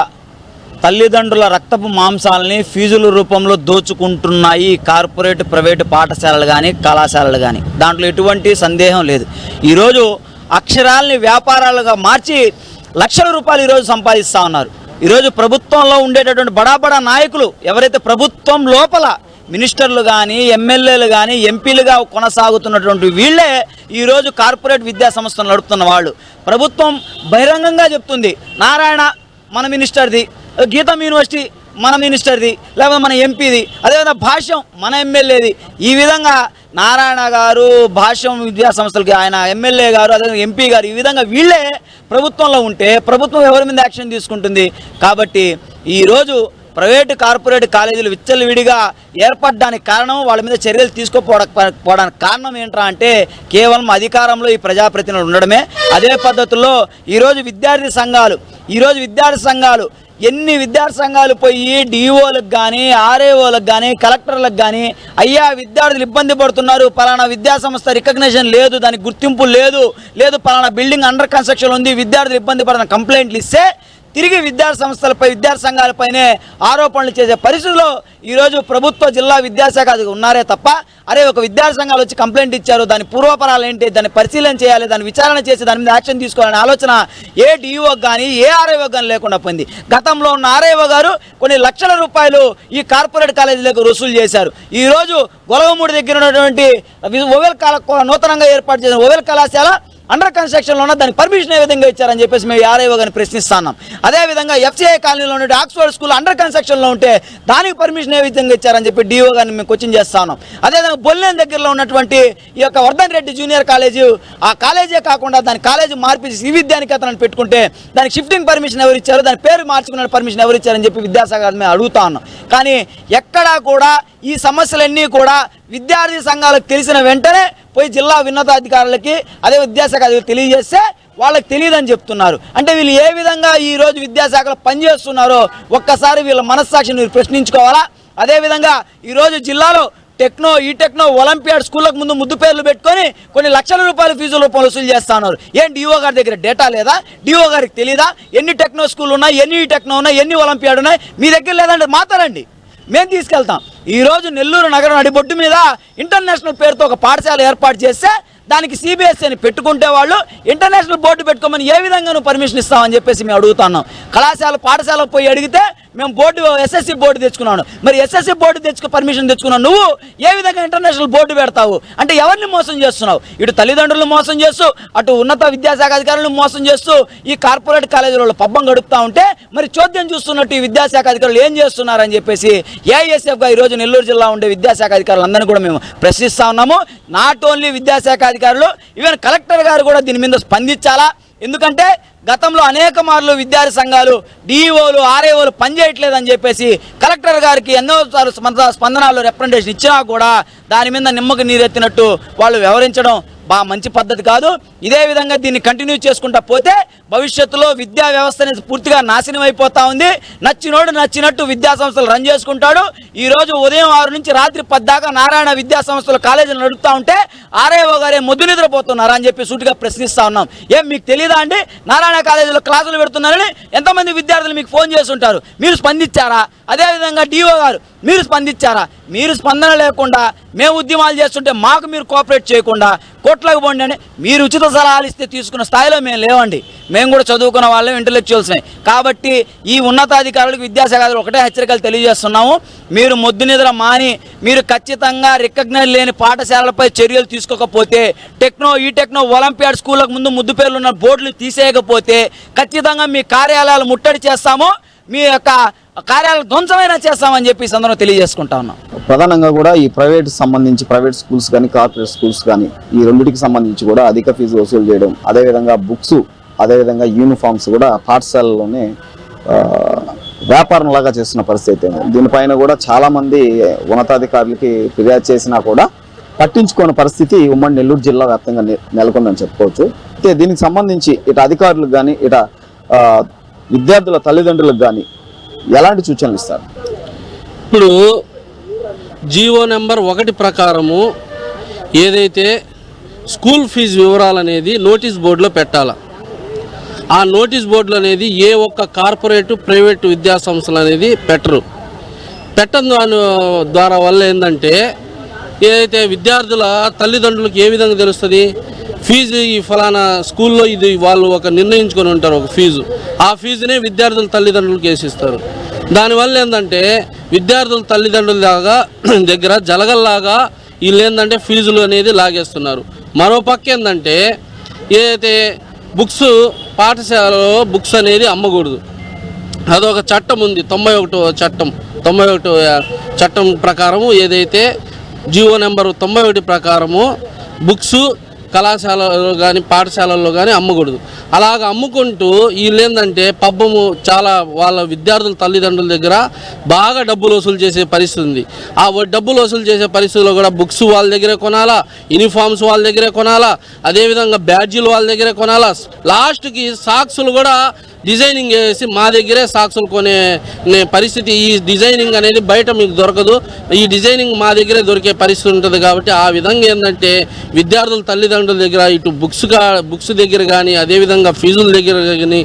తల్లిదండ్రుల రక్తపు మాంసాలని ఫీజుల రూపంలో దోచుకుంటున్నాయి కార్పొరేట్ ప్రైవేటు పాఠశాలలు కానీ కళాశాలలు కానీ. దాంట్లో ఎటువంటి సందేహం లేదు. ఈరోజు అక్షరాలని వ్యాపారాలుగా మార్చి లక్షల రూపాయలు ఈరోజు సంపాదిస్తూ ఉన్నారు. ఈరోజు ప్రభుత్వంలో ఉండేటటువంటి బడా నాయకులు ఎవరైతే ప్రభుత్వం లోపల మినిస్టర్లు కానీ ఎమ్మెల్యేలు కానీ ఎంపీలుగా కొనసాగుతున్నటువంటి వీళ్ళే ఈరోజు కార్పొరేట్ విద్యా సంస్థలు నడుపుతున్న వాళ్ళు. ప్రభుత్వం బహిరంగంగా చెప్తుంది, నారాయణ మన మినిస్టర్ది, గీతం యూనివర్సిటీ మన మినిస్టర్ది, లేకపోతే మన ఎంపీది, అదేవిధంగా భాష్యం మన ఎమ్మెల్యేది. ఈ విధంగా నారాయణ గారు భాష్యం విద్యా సంస్థలకి, ఆయన ఎమ్మెల్యే గారు, అదేవిధంగా ఎంపీ గారు, ఈ విధంగా వీళ్ళే ప్రభుత్వంలో ఉంటే ప్రభుత్వం ఎవరి మీద యాక్షన్ తీసుకుంటుంది? కాబట్టి ఈరోజు ప్రైవేటు కార్పొరేట్ కాలేజీలు విచ్చలవిడిగా ఏర్పడడానికి కారణం, వాళ్ళ మీద చర్యలు తీసుకోకపోవడానికి కారణం ఏంట్రా అంటే కేవలం అధికారంలో ఈ ప్రజాప్రతినిధులు ఉండడమే. అదే పద్ధతుల్లో ఈరోజు విద్యార్థి సంఘాలు ఎన్ని విద్యార్థి సంఘాలు పోయి డిఓలకు కానీ ఆర్ఏఓలకు కానీ కలెక్టర్లకు కానీ, అయ్యా విద్యార్థులు ఇబ్బంది పడుతున్నారు, పలానా విద్యా సంస్థ రికగ్నిషన్ లేదు, దానికి గుర్తింపు లేదు, పలానా బిల్డింగ్ అండర్ కన్స్ట్రక్షన్ ఉంది, విద్యార్థులు ఇబ్బంది పడుతున్న కంప్లైంట్లు ఇస్తే తిరిగి విద్యార్థి సంస్థలపై విద్యార్థి సంఘాలపైనే ఆరోపణలు చేసే పరిస్థితిలో ఈరోజు ప్రభుత్వ జిల్లా విద్యాశాఖ ఉన్నారే తప్ప, అరే ఒక విద్యార్థి సంఘాలు వచ్చి కంప్లైంట్ ఇచ్చారు, దాని పూర్వపరాలు ఏంటి, దాన్ని పరిశీలన చేయాలి, దాన్ని విచారణ చేసి దాని మీద యాక్షన్ తీసుకోవాలనే ఆలోచన ఏ డిఓకి కానీ ఏ ఆర్ఐఓకి కానీ లేకుండా పోయింది. గతంలో ఉన్న ఆర్ఐఓ గారు కొన్ని లక్షల రూపాయలు ఈ కార్పొరేట్ కాలేజీలకు వసూలు చేశారు. ఈరోజు గొలవమూడి దగ్గర ఉన్నటువంటి నూతనంగా ఏర్పాటు చేసిన ఓవెల్ కళాశాల అండర్ కన్స్ట్రక్షన్లో ఉన్న దానికి పర్మిషన్ ఏ విధంగా ఇచ్చారని చెప్పేసి మేము ఆర్ఐఓ గారిని ప్రశ్నిస్తున్నాం. అదేవిధంగా ఎఫ్సిఐ కాలనీలో ఉండే ఆక్స్ఫర్డ్ స్కూల్ అండర్ కన్స్ట్రక్షన్లో ఉంటే దానికి పర్మిషన్ ఏ విధంగా ఇచ్చారని చెప్పి డిఓ గారిని మేము క్వశ్చన్ చేస్తా ఉన్నాం. అదేవిధంగా బొల్లేని దగ్గరలో ఉన్నటువంటి ఈ యొక్క వర్ధన్ రెడ్డి జూనియర్ కాలేజీ, ఆ కాలేజే కాకుండా దాని కాలేజీ మార్పి శ్రీ విద్యానికేతన్ పెట్టుకుంటే దానికి షిఫ్టింగ్ పర్మిషన్ ఎవరు ఇచ్చారు, దాని పేరు మార్చుకున్న పర్మిషన్ ఎవరు ఇచ్చారని చెప్పి విద్యాశాఖ మేము అడుగుతా ఉన్నాం. కానీ ఎక్కడా కూడా ఈ సమస్యలన్నీ కూడా విద్యార్థి సంఘాలకు తెలిసిన వెంటనే పోయి జిల్లా ఉన్నతాధికారులకి అదే విద్యాశాఖ అధికారులు తెలియజేస్తే వాళ్ళకి తెలియదని చెప్తున్నారు. అంటే వీళ్ళు ఏ విధంగా ఈరోజు విద్యాశాఖలో పనిచేస్తున్నారో ఒక్కసారి వీళ్ళ మనస్సాక్షిని మీరు ప్రశ్నించుకోవాలా. అదేవిధంగా ఈరోజు జిల్లాలో టెక్నో ఒలింపియాడ్ స్కూళ్ళకు ముందు ముద్దు పేర్లు పెట్టుకొని కొన్ని లక్షల రూపాయల ఫీజుల రూపంలో వసూలు చేస్తా ఉన్నారు. ఏం డిఓ గారి దగ్గర డేటా లేదా? డిఓ గారికి తెలీదా ఎన్ని టెక్నో స్కూల్ ఉన్నాయి, ఎన్ని టెక్నో ఉన్నాయి, ఎన్ని ఒలింపియాడ్ ఉన్నాయి? మీ దగ్గర లేదంటే మాట్లాడండి, మేము తీసుకెళ్తాం. ఈరోజు నెల్లూరు నగరం నడిబొడ్డు మీద ఇంటర్నేషనల్ పేరుతో ఒక పాఠశాల ఏర్పాటు చేస్తే దానికి సిబిఎస్ఈ అని పెట్టుకుంటే వాళ్ళు ఇంటర్నేషనల్ బోర్డు పెట్టుకోమని ఏ విధంగా నువ్వు పర్మిషన్ ఇస్తామని చెప్పేసి మేము అడుగుతున్నాం. పాఠశాలకు పోయి అడిగితే మేము బోర్డు ఎస్ఎస్సి బోర్డు తెచ్చుకున్నాను. మరి ఎస్ఎస్సి బోర్డు పర్మిషన్ తెచ్చుకున్నావు, నువ్వు ఏ విధంగా ఇంటర్నేషనల్ బోర్డు పెడతావు? అంటే ఎవరిని మోసం చేస్తున్నావు? ఇటు తల్లిదండ్రులను మోసం చేస్తూ, అటు ఉన్నత విద్యాశాఖ అధికారులను మోసం చేస్తూ ఈ కార్పొరేట్ కాలేజీలలో పబ్బం గడుపుతూ ఉంటే మరి చోద్యం చూస్తున్నట్టు ఈ విద్యాశాఖ అధికారులు ఏం చేస్తున్నారని చెప్పేసి ఏఐఎస్ఎఫ్గా ఈరోజు నెల్లూరు జిల్లా ఉండే విద్యాశాఖ అధికారులందరినీ కూడా మేము ప్రశ్నిస్తూ ఉన్నాము. నాట్ ఓన్లీ విద్యాశాఖ అధికారులు, ఈవెన్ కలెక్టర్ గారు కూడా దీని మీద స్పందించాలా. ఎందుకంటే గతంలో అనేక మార్లు విద్యార్థి సంఘాలు డిఈఓలు ఆర్ఏఓలు పనిచేయట్లేదని చెప్పేసి కలెక్టర్ గారికి ఎన్నోసార్లు స్పందనాలు రిప్రజెంటేషన్ ఇచ్చినా కూడా దాని మీద నిమ్మకు నీరెత్తినట్టు వాళ్ళు వ్యవహరించడం మంచి పద్ధతి కాదు. ఇదే విధంగా దీన్ని కంటిన్యూ చేసుకుంటా పోతే భవిష్యత్తులో విద్యా వ్యవస్థ అనేది పూర్తిగా నాశనం అయిపోతా ఉంది. నచ్చినోడు నచ్చినట్టు విద్యా సంస్థలు రన్ చేసుకుంటాడు. ఈరోజు ఉదయం 6 నుంచి రాత్రి 10 దాకా నారాయణ విద్యా సంస్థలు కాలేజీలు నడుపుతూ ఉంటే ఆర్ఐఓ గారే మొద్దు నిద్రపోతున్నారా అని చెప్పి సూటిగా ప్రశ్నిస్తూ ఉన్నాం. ఏం మీకు తెలియదా అండి నారాయణ కాలేజీలో క్లాసులు పెడుతున్నారని? ఎంతమంది విద్యార్థులు మీకు ఫోన్ చేసి ఉంటారు, మీరు స్పందించారా? అదేవిధంగా డిఓ గారు మీరు స్పందించారా? మీరు స్పందన లేకుండా మేము ఉద్యమాలు చేస్తుంటే మాకు మీరు కోఆపరేట్ చేయకుండా కోట్లకు పోండి అని మీరు ఉచిత సలహాలు ఇస్తే తీసుకున్న స్థాయిలో మేము లేవండి. మేము కూడా చదువుకున్న వాళ్ళం, ఇంటలెక్చువల్స్నే. కాబట్టి ఈ ఉన్నతాధికారులకు విద్యాశాఖ ఒకటే హెచ్చరికలు తెలియజేస్తున్నాము. మీరు మొద్దు నిద్ర మాని మీరు ఖచ్చితంగా రికగ్నైజ్ లేని పాఠశాలలపై చర్యలు తీసుకోకపోతే, టెక్నో ఒలింపియాడ్ స్కూళ్ళకు ముందు ముద్దు పేర్లు ఉన్న బోర్డులు తీసేయకపోతే ఖచ్చితంగా మీ కార్యాలయాలు ముట్టడి చేస్తాము. మీ యొక్క కార్యాలయాలు ధ్వంసమైనా చేస్తామని చెప్పి ఈ సందర్భంగా తెలియజేసుకుంటా ఉన్నాం. ప్రధానంగా కూడా ఈ ప్రైవేట్ స్కూల్స్ కానీ కార్పొరేట్ స్కూల్స్ కానీ ఈ రెండింటికి సంబంధించి కూడా అధిక ఫీజు వసూలు చేయడం, అదేవిధంగా బుక్స్, అదేవిధంగా యూనిఫామ్స్ కూడా పాఠశాలలోనే వ్యాపారం లాగా చేస్తున్న పరిస్థితి ఉంది. దీనిపైన కూడా చాలామంది ఉన్నతాధికారులకి ఫిర్యాదు చేసినా కూడా పట్టించుకోని పరిస్థితి ఉమ్మడి నెల్లూరు జిల్లా వ్యాప్తంగా నెలకొందని చెప్పుకోవచ్చు. అయితే దీనికి సంబంధించి ఇటు అధికారులకు కానీ ఇటు విద్యార్థుల తల్లిదండ్రులకు కానీ ఎలాంటి సూచనలు ఇస్తారు? ఇప్పుడు జీవో నెంబర్ 1 ప్రకారము ఏదైతే స్కూల్ ఫీజు వివరాలు అనేది నోటీస్ బోర్డులో పెట్టాలి. ఆ నోటీస్ బోర్డులు అనేది ఏ ఒక్క కార్పొరేటు ప్రైవేటు విద్యాసంస్థలు అనేది పెట్టడం ద్వారా వల్ల ఏంటంటే ఏదైతే విద్యార్థుల తల్లిదండ్రులకు ఏ విధంగా తెలుస్తుంది, ఫీజు ఈ ఫలానా స్కూల్లో ఇది వాళ్ళు ఒక నిర్ణయించుకొని ఉంటారు ఒక ఫీజు, ఆ ఫీజునే విద్యార్థుల తల్లిదండ్రులకు వేసిస్తారు. దానివల్ల ఏంటంటే విద్యార్థుల తల్లిదండ్రుల దగ్గర జలగల్లాగా వీళ్ళు ఏంటంటే ఫీజులు అనేది లాగేస్తున్నారు. మరోపక్క ఏంటంటే ఏదైతే పాఠశాలలో బుక్స్ అనేది అమ్మకూడదు, అదొక చట్టం ఉంది. 91 చట్టం ప్రకారము ఏదైతే జీవో నెంబరు 91 ప్రకారము బుక్స్ కళాశాలలో కానీ పాఠశాలల్లో కానీ అమ్మకూడదు. అలాగ అమ్ముకుంటూ వీళ్ళు ఏంటంటే పబ్బము చాలా వాళ్ళ విద్యార్థుల తల్లిదండ్రుల దగ్గర బాగా డబ్బులు వసూలు చేసే పరిస్థితి ఉంది. ఆ డబ్బులు వసూలు చేసే పరిస్థితుల్లో కూడా బుక్స్ వాళ్ళ దగ్గరే కొనాలా, యూనిఫామ్స్ వాళ్ళ దగ్గరే కొనాలా, అదేవిధంగా బ్యాడ్జీలు వాళ్ళ దగ్గరే కొనాలా, లాస్ట్కి సాక్సులు కూడా డిజైనింగ్ చేసి మా దగ్గరే సాక్సులు కొనే పరిస్థితి. ఈ డిజైనింగ్ అనేది బయట మీకు దొరకదు, ఈ డిజైనింగ్ మా దగ్గరే దొరికే పరిస్థితి ఉంటుంది. కాబట్టి ఆ విధంగా ఏంటంటే విద్యార్థుల తల్లిదండ్రుల దగ్గర ఇటు బుక్స్ దగ్గర కానీ అదేవిధంగా ఫీజుల దగ్గర కానీ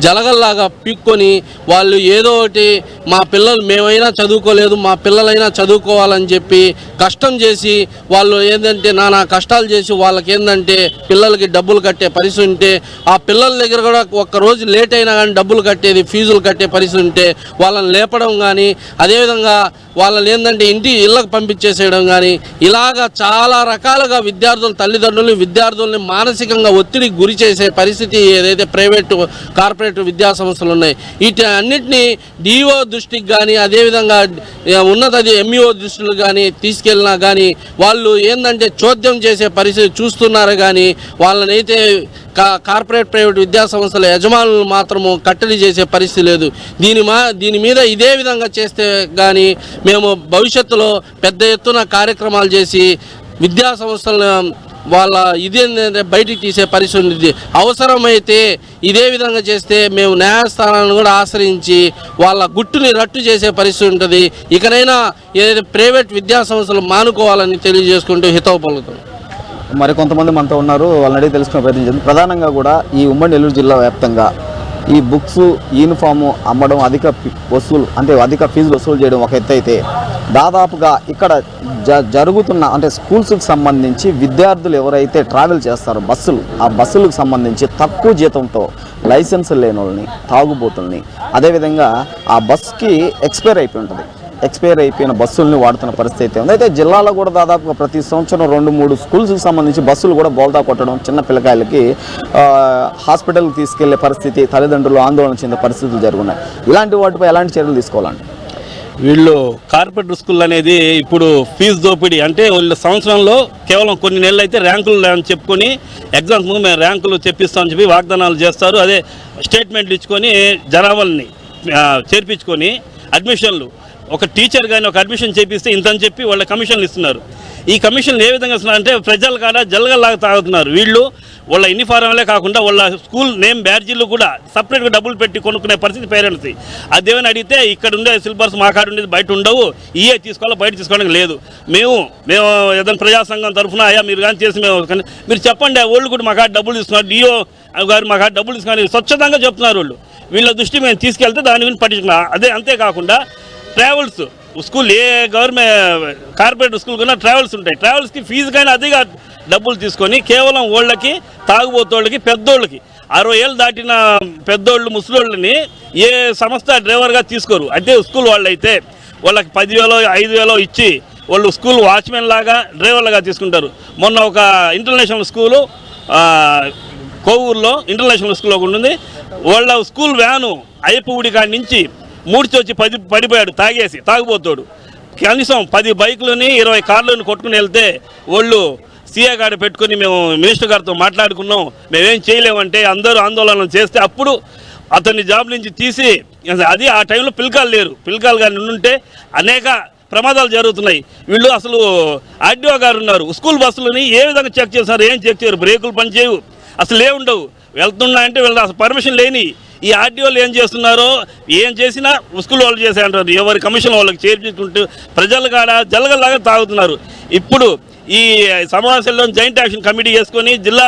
జలగల్లాగా పీక్కొని వాళ్ళు ఏదో ఒకటి మా పిల్లలు మేమైనా చదువుకోలేదు మా పిల్లలైనా చదువుకోవాలని చెప్పి కష్టం చేసి వాళ్ళు ఏంటంటే నానా కష్టాలు చేసి వాళ్ళకి ఏంటంటే పిల్లలకి డబ్బులు కట్టే పరిస్థితి ఉంటే ఆ పిల్లల దగ్గర కూడా ఒక్కరోజు లేట్ అయినా కానీ డబ్బులు కట్టేది ఫీజులు కట్టే పరిస్థితి ఉంటే వాళ్ళని లేపడం కానీ అదేవిధంగా వాళ్ళని ఏంటంటే ఇళ్ళకు పంపించేసేయడం కానీ ఇలాగా చాలా రకాలుగా విద్యార్థుల విద్యార్థుల్ని మానసికంగా ఒత్తిడికి గురి చేసే పరిస్థితి ఏదైతే ప్రైవేటు కార్పొరేట్ విద్యా సంస్థలు ఉన్నాయి వీటి అన్నిటినీ డిఓ దృష్టికి కానీ అదేవిధంగా ఉన్నత ఎంఈఓ దృష్టికి కానీ తీసుకెళ్ళినా కానీ వాళ్ళు ఏంటంటే చోద్యం చేసే పరిస్థితి చూస్తున్నారు. కానీ వాళ్ళని అయితే కార్పొరేట్ ప్రైవేట్ విద్యా సంస్థల యజమానులు మాత్రము కట్టడి చేసే పరిస్థితి లేదు. దీని మీద ఇదే విధంగా చేస్తే కానీ మేము భవిష్యత్తులో పెద్ద ఎత్తున కార్యక్రమాలు చేసి విద్యా సంస్థలను వాళ్ళ ఇదేంటంటే బయటికి తీసే పరిస్థితి ఉంది. అవసరమైతే ఇదే విధంగా చేస్తే మేము న్యాయస్థానాలను కూడా ఆశ్రయించి వాళ్ళ గుట్టుని రట్టు చేసే పరిస్థితి ఉంటుంది. ఇకనైనా ఏదైతే ప్రైవేట్ విద్యా సంస్థలు మానుకోవాలని తెలియజేసుకుంటూ హితవు పలుకుతాం. మరి కొంతమంది మనతో ఉన్నారు, వాళ్ళని అడిగి తెలుసుకునే ప్రయత్నం చేద్దాం. ప్రధానంగా కూడా ఈ ఉమ్మడి నెల్లూరు జిల్లా వ్యాప్తంగా ఈ బుక్స్ యూనిఫాము అమ్మడం అధిక ఫీజులు వసూలు చేయడం ఒక ఎత్తు అయితే దాదాపుగా ఇక్కడ జరుగుతున్న అంటే స్కూల్స్కి సంబంధించి విద్యార్థులు ఎవరైతే ట్రావెల్ చేస్తారో ఆ బస్సులకు సంబంధించి తక్కువ జీతంతో లైసెన్స్ లేని వాళ్ళని తాగుబోతుల్ని అదేవిధంగా ఆ బస్కి ఎక్స్పైర్ అయిపోయిన బస్సుల్ని వాడుతున్న పరిస్థితి ఉంది. అయితే జిల్లాలో కూడా దాదాపుగా ప్రతి సంవత్సరం 2-3 స్కూల్స్కి సంబంధించి బస్సులు కూడా బోల్తా కొట్టడం, చిన్న పిల్లకాయలకి హాస్పిటల్కి తీసుకెళ్లే పరిస్థితి, తల్లిదండ్రులు ఆందోళన చెందే పరిస్థితులు జరుగుతున్నాయి. ఇలాంటి వాటిపై ఎలాంటి చర్యలు తీసుకోవాలండి? వీళ్ళు కార్పొరేట్ స్కూల్ అనేది ఇప్పుడు ఫీజు దోపిడీ అంటే వీళ్ళు సంవత్సరంలో కేవలం కొన్ని నెలలు అయితే ర్యాంకులు అని చెప్పుకొని ఎగ్జామ్స్ ముందు మేము ర్యాంకులు చెప్పిస్తామని చెప్పి వాగ్దానాలు చేస్తారు. అదే స్టేట్మెంట్లు ఇచ్చుకొని జనాభాలని చేర్పించుకొని అడ్మిషన్లు ఒక టీచర్ కానీ ఒక అడ్మిషన్ చేపిస్తే ఇంతని చెప్పి వాళ్ళ కమిషన్లు ఇస్తున్నారు. ఈ కమిషన్లు ఏ విధంగా ఇస్తున్నారు అంటే ప్రజలు కాడ జలగల్లాగా తాగుతున్నారు. వీళ్ళు వాళ్ళ యూనిఫారంలే కాకుండా వాళ్ళ స్కూల్ నేమ్ బ్యాడ్జీలు కూడా సపరేట్గా డబ్బులు పెట్టి కొనుక్కునే పరిస్థితి పేరెంట్స్. అదేమని అడిగితే ఇక్కడ ఉండే సిలబస్ మా కాడ ఉండేది బయట ఉండవు, ఇయే తీసుకోవాలి బయట తీసుకోవడానికి లేదు. మేము ఏదైనా ప్రజా సంఘం తరఫున అయ్యా మీరు కానీ చేసి మీరు చెప్పండి వాళ్ళు కూడా మా కాడ డబ్బులు తీసుకున్నారు, డిఓ గారు మా కాడ డబ్బులు తీసుకున్నారు స్వచ్ఛందంగా చెప్తున్నారు వాళ్ళు. వీళ్ళ దృష్టి మేము తీసుకెళ్తే దాని గురించి పట్టించుకున్నాం. అంతేకాకుండా ట్రావెల్స్ స్కూల్ ఏ గవర్నమెంట్ కార్పొరేట్ స్కూల్ కన్నా ట్రావెల్స్ ఉంటాయి. ట్రావెల్స్కి ఫీజు కానీ అదిగా డబ్బులు తీసుకొని కేవలం వాళ్ళకి తాగుబోతోళ్ళకి పెద్దోళ్ళకి 60 ఏళ్ళు దాటిన పెద్దోళ్ళు ముసలోళ్ళని ఏ సంస్థ డ్రైవర్గా తీసుకోరు. అదే స్కూల్ వాళ్ళు అయితే వాళ్ళకి 10,000 5,000 ఇచ్చి వాళ్ళు స్కూల్ వాచ్మెన్ లాగా డ్రైవర్లుగా తీసుకుంటారు. మొన్న ఒక ఇంటర్నేషనల్ స్కూలు కోవూరులో ఇంటర్నేషనల్ స్కూల్ ఒకటి ఉంటుంది. వాళ్ళ స్కూల్ వ్యాను అయ్యప్పగుడి కాడి నుంచి మూడ్చి వచ్చి పడిపోయాడు తాగిపోతాడు. కనీసం 10 బైకులని 20 కార్లను కొట్టుకుని వెళ్తే వాళ్ళు సీఏ గారు పెట్టుకుని మేము మినిస్టర్ గారితో మాట్లాడుకున్నాం, మేమేం చేయలేమంటే అందరూ ఆందోళన చేస్తే అప్పుడు అతన్ని జాబ్ నుంచి తీసి, అది ఆ టైంలో పిలకాలు లేరు, పిలకాలు కానీ ఉంటే అనేక ప్రమాదాలు జరుగుతున్నాయి. వీళ్ళు అసలు ఆర్డీఓ గారు ఉన్నారు, స్కూల్ బస్సులని ఏ విధంగా చెక్ చేస్తారు, ఏం చెక్ చేయరు, బ్రేకులు పనిచేయవు, అసలు ఏముండవు. వెళ్తున్నాయంటే వీళ్ళు అసలు పర్మిషన్ లేని ఈ ఆర్డీఓలు ఏం చేస్తున్నారో, ఏం చేసినా స్కూల్ వాళ్ళు చేసే అంటారు, ఎవరి కమిషన్ వాళ్ళకి చేర్చుకుంటూ ప్రజలు కాడ జలగలాగా తాగుతున్నారు. ఇప్పుడు ఈ సమావేశంలో జాయింట్ యాక్షన్ కమిటీ చేసుకొని జిల్లా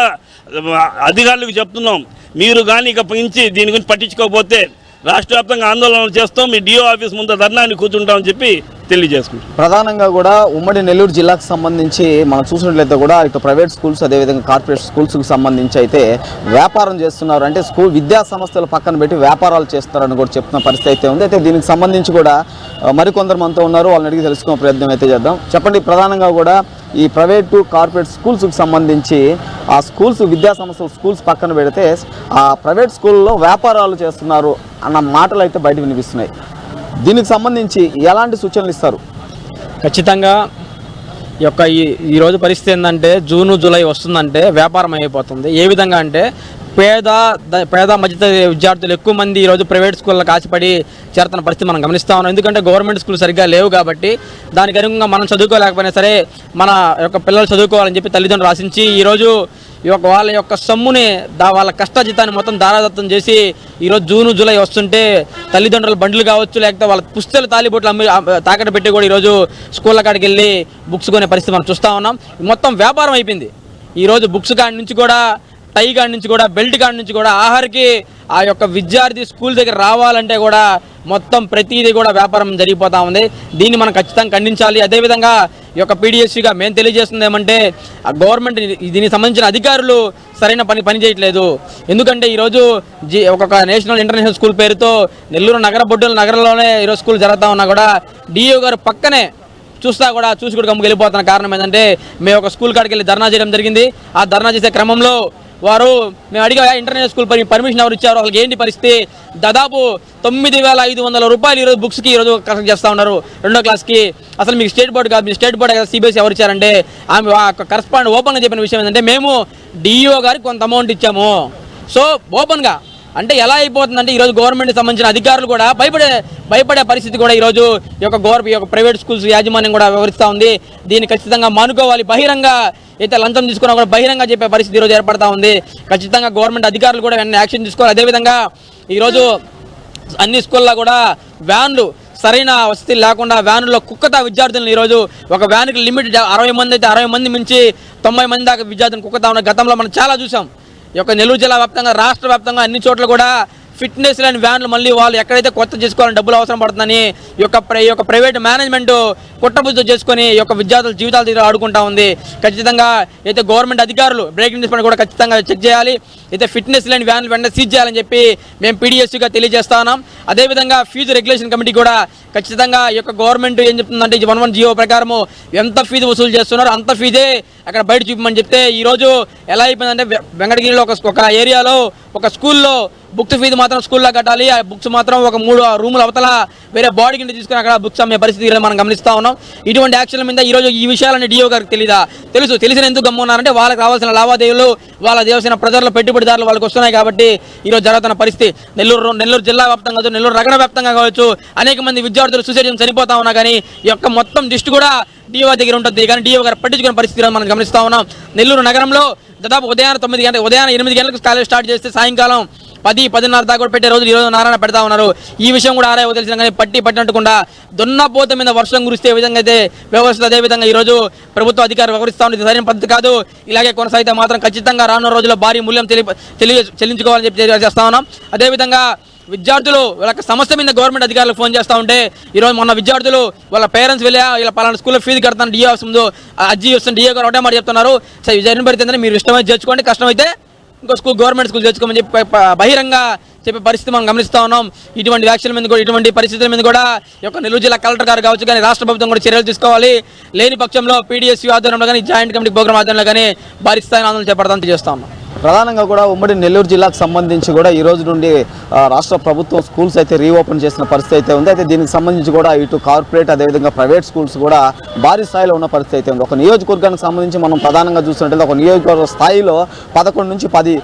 అధికారులకు చెప్తున్నాం, మీరు కానీ ఇక నుంచి దీని గురించి పట్టించుకోకపోతే రాష్ట్ర వ్యాప్తంగా ఆందోళనలు చేస్తాం, మీ డిఓ ఆఫీస్ ముందు ధర్నాన్ని కూర్చుంటామని చెప్పి తెలియజేసుకుంటాం. ప్రధానంగా కూడా ఉమ్మడి నెల్లూరు జిల్లాకు సంబంధించి మనం చూసినట్లయితే కూడా ఇటు ప్రైవేట్ స్కూల్స్ అదేవిధంగా కార్పొరేట్ స్కూల్స్కి సంబంధించి అయితే వ్యాపారం చేస్తున్నారు, అంటే స్కూల్ విద్యా సంస్థలు పక్కన పెట్టి వ్యాపారాలు చేస్తున్నారని కూడా చెప్తున్న పరిస్థితి అయితే ఉంది. అయితే దీనికి సంబంధించి కూడా మరికొందరు మనతో ఉన్నారు, వాళ్ళని అడిగి తెలుసుకునే ప్రయత్నం అయితే చేద్దాం. చెప్పండి, ప్రధానంగా కూడా ఈ ప్రైవేటు కార్పొరేట్ స్కూల్స్కి సంబంధించి ఆ స్కూల్స్ విద్యా సంస్థలు స్కూల్స్ పక్కన పెడితే ఆ ప్రైవేట్ స్కూల్లో వ్యాపారాలు చేస్తున్నారు అన్న మాటలు అయితే బయట వినిపిస్తున్నాయి. దీనికి సంబంధించి ఎలాంటి సూచనలు ఇస్తారు? ఖచ్చితంగా ఈరోజు పరిస్థితి ఏంటంటే జూను జూలై వస్తుందంటే వ్యాపారం అయిపోతుంది. ఏ విధంగా అంటే పేద మధ్యతరగతి విద్యార్థులు ఎక్కువ మంది ఈరోజు ప్రైవేట్ స్కూళ్ళకి ఆశపడి చేరుతున్న పరిస్థితి మనం గమనిస్తూ ఉన్నాం. ఎందుకంటే గవర్నమెంట్ స్కూల్ సరిగ్గా లేవు కాబట్టి దానికి అనుగుణంగా మనం చదువుకోలేకపోయినా సరే మన యొక్క పిల్లలు చదువుకోవాలని చెప్పి తల్లిదండ్రులు ఆశించి ఈరోజు వాళ్ళ యొక్క సొమ్ముని వాళ్ళ కష్టాజితాన్ని మొత్తం దారాదత్తం చేసి ఈరోజు జూను జూలై వస్తుంటే తల్లిదండ్రుల బండ్లు కావచ్చు, లేకపోతే వాళ్ళ పుస్తకాలు తాలిబొట్లు తాకట్టు పెట్టి కూడా ఈరోజు స్కూళ్ళ కాడికి వెళ్ళి బుక్స్ కొనే పరిస్థితి మనం చూస్తూ ఉన్నాం. మొత్తం వ్యాపారం అయిపోయింది. ఈరోజు బుక్స్ కాడి నుంచి కూడా, టై కాడి నుంచి కూడా, బెల్ట్ కాడి నుంచి కూడా, ఆఖరికి ఆ యొక్క విద్యార్థి స్కూల్ దగ్గర రావాలంటే కూడా మొత్తం ప్రతిదీ కూడా వ్యాపారం జరిగిపోతూ ఉంది. దీన్ని మనం ఖచ్చితంగా ఖండించాలి. అదేవిధంగా ఈ యొక్క పీడిఎస్సీగా మేము తెలియజేస్తుంది ఏమంటే ఆ గవర్నమెంట్ దీనికి సంబంధించిన అధికారులు సరైన పని చేయట్లేదు. ఎందుకంటే ఈరోజు ఒక్కొక్క నేషనల్ ఇంటర్నేషనల్ స్కూల్ పేరుతో నెల్లూరు నగరంలోనే ఈరోజు స్కూల్ జరుగుతూ ఉన్నా కూడా డిఓ గారు పక్కనే చూసి కూడా గమ్ముకు వెళ్ళిపోతున్న కారణం ఏంటంటే మేము ఒక స్కూల్ కాడికి వెళ్ళి ధర్నా చేయడం జరిగింది. ఆ ధర్నా చేసే క్రమంలో మేము అడిగా ఇంటర్నేషనల్ స్కూల్ పర్మిషన్ ఎవరు ఇచ్చారు, వాళ్ళకి ఏంటి పరిస్థితి, దాదాపు 9,500 రూపాయలు ఈరోజు బుక్స్కి ఈరోజు కలెక్ట్ చేస్తూ ఉన్నారు 2వ క్లాస్కి. అసలు మీకు స్టేట్ బోర్డు కాదు, మీ స్టేట్ బోర్డు కదా సిబిఎస్ఈ ఎవరు ఇచ్చారంటే ఆమె కరస్పాండ్ ఓపెన్గా చెప్పిన విషయం ఏంటంటే మేము డిఈఓ గారికి కొంత అమౌంట్ ఇచ్చాము. సో ఓపెన్గా అంటే ఎలా అయిపోతుందంటే ఈరోజు గవర్నమెంట్కి సంబంధించిన అధికారులు కూడా భయపడే పరిస్థితి కూడా ఈరోజు ఈ యొక్క ప్రైవేట్ స్కూల్స్ యాజమాన్యం కూడా వివరిస్తూ ఉంది. దీన్ని ఖచ్చితంగా మానుకోవాలి. బహిరంగ అయితే లంచం తీసుకున్నా కూడా బహిరంగ చెప్పే పరిస్థితి ఈరోజు ఏర్పడతా ఉంది. ఖచ్చితంగా గవర్నమెంట్ అధికారులు కూడా వెంటనే యాక్షన్ తీసుకోవాలి. అదేవిధంగా ఈరోజు అన్ని స్కూల్లో కూడా వ్యాన్లు సరైన వసతి లేకుండా వ్యానుల్లో కుక్కతా విద్యార్థులను ఈరోజు ఒక వ్యాన్కి లిమిట్ 60 మంది అయితే 60 మంది మించి 90 మంది దాకా విద్యార్థులను కుక్కతా ఉన్న గతంలో మనం చాలా చూసాం. ఈ యొక్క నెల్లూరు జిల్లా వ్యాప్తంగా, రాష్ట్ర వ్యాప్తంగా అన్ని చోట్ల కూడా ఫిట్నెస్ లేని వ్యాన్లు మళ్ళీ వాళ్ళు ఎక్కడైతే కొత్త చేసుకోవాలని డబ్బులు అవసరం పడుతుందని ఈ యొక్క ప్రైవేట్ మేనేజ్మెంట్ కుట్రబుద్ధి చేసుకొని ఈ యొక్క విద్యార్థుల జీవితాలు తీరు ఆడుకుంటా ఉంది. ఖచ్చితంగా అయితే గవర్నమెంట్ అధికారులు బ్రేకింగ్ న్యూస్ కూడా ఖచ్చితంగా చెక్ చేయాలి. అయితే ఫిట్నెస్ లేని వ్యాన్లు వెంటనే సీజ్ చేయాలని చెప్పి మేము పీడిఎస్సీగా తెలియజేస్తా ఉన్నాం. అదేవిధంగా ఫీజు రెగ్యులేషన్ కమిటీ కూడా ఖచ్చితంగా ఈ యొక్క గవర్నమెంట్ ఏం చెప్తుందంటే 11 జీవో ప్రకారము ఎంత ఫీజు వసూలు చేస్తున్నారో అంత ఫీజే అక్కడ బయట చూపమని చెప్తే ఈరోజు ఎలా అయిపోయిందంటే వెంకటగిరిలో ఒక ఏరియాలో ఒక స్కూల్లో బుక్స్ ఫీజు మాత్రం స్కూల్లో కట్టాలి, ఆ బుక్స్ మాత్రం ఒక 3 రూముల అవతల వేరే బాడీ కింద తీసుకుని అక్కడ బుక్స్ అమ్మే పరిస్థితి మనం గమనిస్తూ ఉన్నాం. ఇటువంటి యాక్షన్ల మీద ఈరోజు ఈ విషయాలని డిఓ గారికి తెలిసిన ఎందుకు గమ్మున్నారంటే వాళ్ళకి రావాల్సిన లావాదేవీలు, వాళ్ళ దేవసిన ప్రజల పెట్టుబడిదారులు వాళ్ళకి వస్తున్నాయి కాబట్టి ఈరోజు జరుగుతున్న పరిస్థితి నెల్లూరు జిల్లా వ్యాప్తంగా కావచ్చు, నెల్లూరు నగర వ్యాప్తంగా కావచ్చు అనేక మంది విద్యార్థులు సూసైడ్ చనిపోతా ఉన్నా కానీ ఈ యొక్క మొత్తం దృష్టి కూడా డిఓ దగ్గర ఉంటుంది. కానీ డిఓ గారు పట్టించుకునే పరిస్థితి మనం గమనిస్తూ ఉన్నాం. నెల్లూరు నగరంలో దాదాపు ఉదయం 8 గంటలకు కాలేజ్ స్టార్ట్ చేస్తే సాయంకాలం 10-10:30 దాకా కూడా పెట్టే రోజులు ఈరోజు నారాయణ పెడతా ఉన్నారు. ఈ విషయం కూడా ఆర్ఐ తెలిసిన కానీ పట్టినట్టుకుండా దున్నపోత మీద వర్షం కురిస్తే ఏ విధంగా అయితే వ్యవహరిస్తుంది అదేవిధంగా ఈరోజు ప్రభుత్వ అధికారులు వ్యవహరిస్తూ ఉంది. సరైన పద్ధతి కాదు. ఇలాగే కొనసాగితే మాత్రం ఖచ్చితంగా రానున్న రోజుల్లో భారీ మూల్యం చెల్లించుకోవాలని చెప్పి చేస్తా ఉన్నాం. అదేవిధంగా విద్యార్థులు వాళ్ళ సమస్య మీద గవర్నమెంట్ అధికారులకు ఫోన్ చేస్తూ ఉంటే ఈరోజు మొన్న విద్యార్థులు వాళ్ళ పేరెంట్స్ వెళ్ళా ఇలా పలానా స్కూల్లో ఫీజు కడతాను డిఓ ఆఫీస్ ముందు అజ్జీ వస్తుంది డిఓ గారు ఒకటే మాట చెప్తున్నారు, సరే విజయం పెడితే మీరు ఇష్టమైతే చేర్చుకోండి, కష్టమైతే ఇంకో గవర్నమెంట్ స్కూల్ చేర్చుకోమని చెప్పి బహిరంగ చెప్పే పరిస్థితి మనం గమనిస్తూ ఉన్నాం. ఇటువంటి వ్యాఖ్యల మీద కూడా ఇటువంటి పరిస్థితుల మీద కూడా ఈ యొక్క నెల్లూరు జిల్లా కలెక్టర్ గారు కావచ్చు కానీ రాష్ట్ర ప్రభుత్వం కూడా చర్యలు తీసుకోవాలి. లేని పక్షంలో పీడిఎస్సీ ఆధ్వర్యంలో కానీ జాయింట్ కమిటీ ప్రోగ్రామ్ ఆధ్వర్యంలో కానీ భారీ స్థాయి ఆందోళన చేపడతామని చేస్తా ఉన్నాం. ప్రధానంగా కూడా ఉమ్మడి నెల్లూరు జిల్లాకు సంబంధించి కూడా ఈ రోజు నుండి రాష్ట్ర ప్రభుత్వం స్కూల్స్ అయితే రీఓపెన్ చేసిన పరిస్థితి అయితే ఉంది. అయితే దీనికి సంబంధించి కూడా ఇటు కార్పొరేట్ అదేవిధంగా ప్రైవేట్ స్కూల్స్ కూడా భారీ స్థాయిలో ఉన్న పరిస్థితి అయితే ఉంది. ఒక నియోజకవర్గానికి సంబంధించి మనం ప్రధానంగా చూస్తున్నట్లయితే ఒక నియోజకవర్గ స్థాయిలో 11 నుంచి 10